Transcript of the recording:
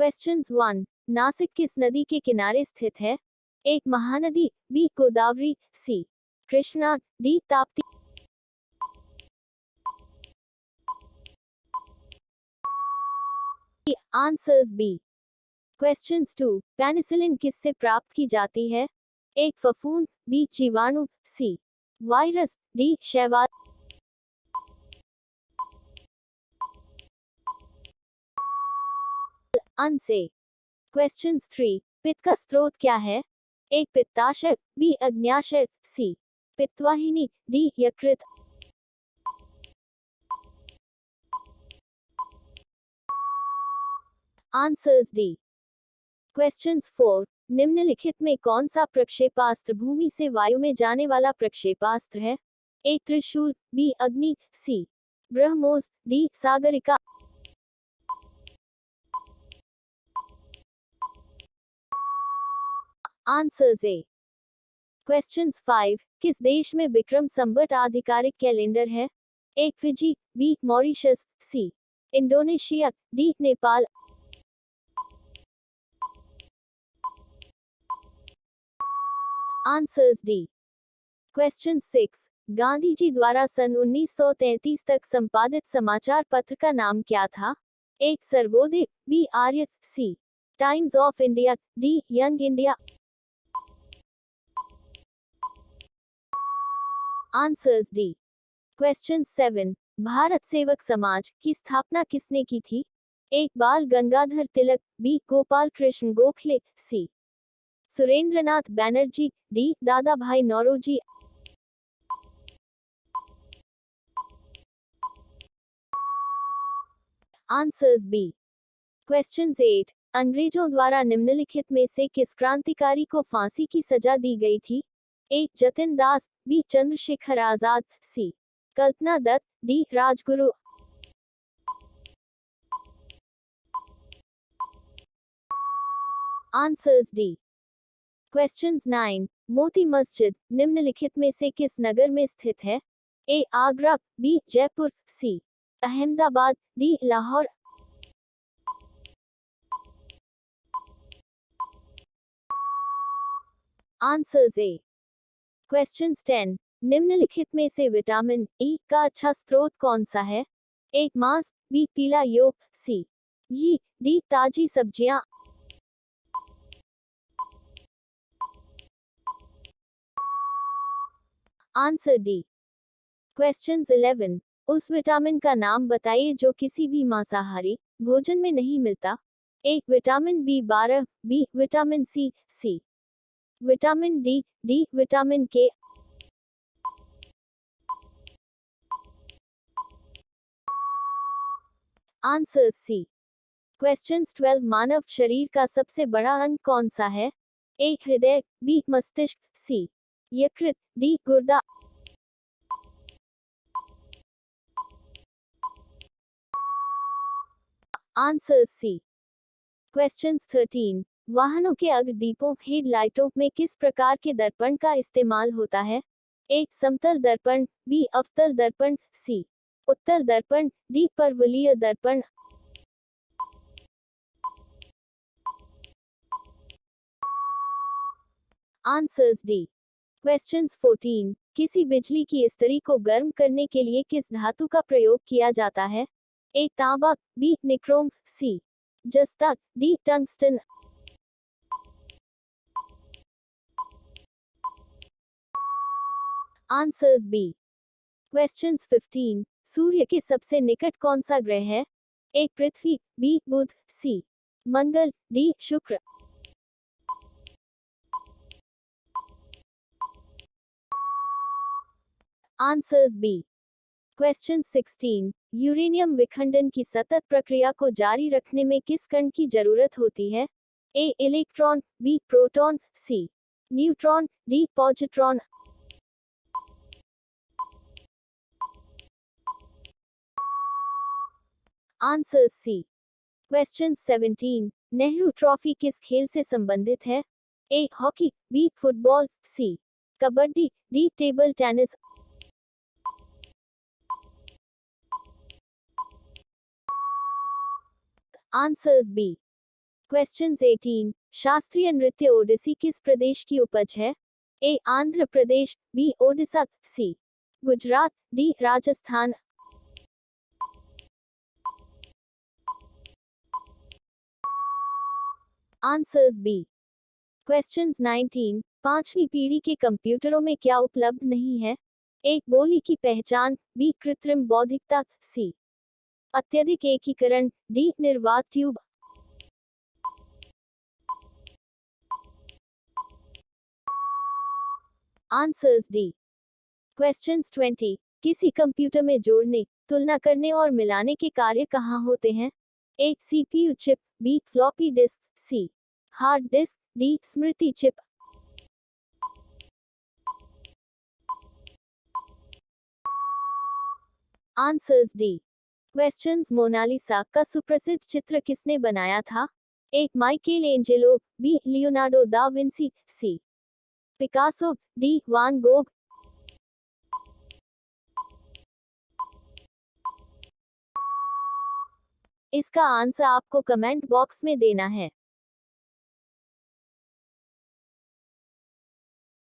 Questions 1. Nashik किस नदी के किनारे स्थित है? एक Mahanadi, B Godavari, C Krishna, D Tapti. Answers B. Questions 2. Penicillin किससे प्राप्त की जाती है? एक फफूंद, बी जीवाणु, सी वायरस, डी शैवाल. अन्न से. क्वेश्चंस 3. पित्त का स्रोत क्या है? एक पित्ताशय, बी अग्न्याशय, सी पित्तवाहिनी, डी यकृत. Answers D. क्वेश्चंस 4. निम्नलिखित में कौन सा प्रक्षेपास्त्र भूमि से वायु में जाने वाला प्रक्षेपास्त्र है? एक त्रिशूल, बी अग्नि, सी ब्रह्मोस, डी सागरिका. आंसर्स ए. क्वेश्चंस 5. किस देश में विक्रम संवत आधिकारिक कैलेंडर है? एक Fiji, B Mauritius, C Indonesia, D Nepal. Answers D. Question 6. Gandhi ji द्वारा सन 1933 तक संपादित समाचार पत्र का नाम क्या था? एक Sarvodaya, B Arya, C Times of India, D Young India. Answers D. Question 7. Bharat Sevak Samaj की स्थापना किसने की थी? एक Bal Gangadhar Tilak, B Gopal Krishna Gokhale, C Surendranath Banerjee, D Dadabhai Naoroji. Answers B. Question 8. अंग्रेजों द्वारा निम्नलिखित में से किस क्रांतिकारी को फांसी की सजा दी गई थी? एक Jatin Das, B Chandrashekhar Azad, C Kalpana Dutt, D Rajguru. Answers D. Questions 9. Moti मस्जिद निम्नलिखित में से किस नगर में स्थित है? ए आगरा, बी जयपुर, सी अहमदाबाद, डी लाहौर. आंसर्स ए. क्वेश्चंस 10. निम्नलिखित में से विटामिन ई का अच्छा स्रोत कौन सा है? एक मांस, बी पीला योक, सी घी, डी ताजी सब्जियां. Answer D. क्वेश्चंस 11. उस विटामिन का नाम बताइए जो किसी भी मांसाहारी भोजन में नहीं मिलता. एक विटामिन बी12, B vitamin C, C vitamin D, D vitamin K. Answer C. Questions 12. मानव शरीर का सबसे बड़ा अंग कौन सा है? एक हृदय, बी मस्तिष्क, सी यकृत, डी गुर्दा. Answer C. क्वेश्चंस 13. वाहनों के अग्रदीपों हेडलाइटों में किस प्रकार के दर्पण का इस्तेमाल होता है? एक समतल दर्पण, बी अवतल दर्पण, सी उत्तल दर्पण, डी परवलयीय दर्पण. Answers D. क्वेश्चंस 14. किसी बिजली की इस्त्री को गर्म करने के लिए किस धातु का प्रयोग किया जाता है? एक तांबा, बी निक्रोम, सी जस्ता, D tungsten. Answers B. Questions 15. सूर्य के सबसे निकट कौन सा ग्रह है? एक पृथ्वी, बी बुध, सी मंगल, डी शुक्र. Answers B. क्वेश्चन 16. यूरेनियम विखंडन की सतत प्रक्रिया को जारी रखने में किस कण की जरूरत होती है? A electron, B proton, C neutron, D positron. Answer C. Question 17. Nehru trophy किस खेल से संबंधित है? A hockey, B football, C kabaddi, D table tennis. Answers B. Questions 18 शास्त्रीय नृत्य ओडिसी किस प्रदेश की उपज है? A Andhra Pradesh, B Odisha, C Gujarat, D Rajasthan. Answers B. Questions 19 पांचवी पीढ़ी के कंप्यूटरों में क्या उपलब्ध नहीं है? ए बोली की पहचान, बी कृत्रिम बौद्धिकता, सी अत्यधिक एकीकरण, डी निर्वात ट्यूब। Answers D. क्वेश्चंस 20 किसी कंप्यूटर में जोड़ने, तुलना करने और मिलाने के कार्य कहाँ होते हैं? A CPU chip, B floppy disk, C hard disk, D स्मृति chip. Answers D. Questions Mona Lisa का सुप्रसिद्ध चित्र किसने बनाया था? A Michelangelo, B Leonardo da Vinci, C Picasso, D van Gogh. इसका आंसर आपको कमेंट बॉक्स में देना है।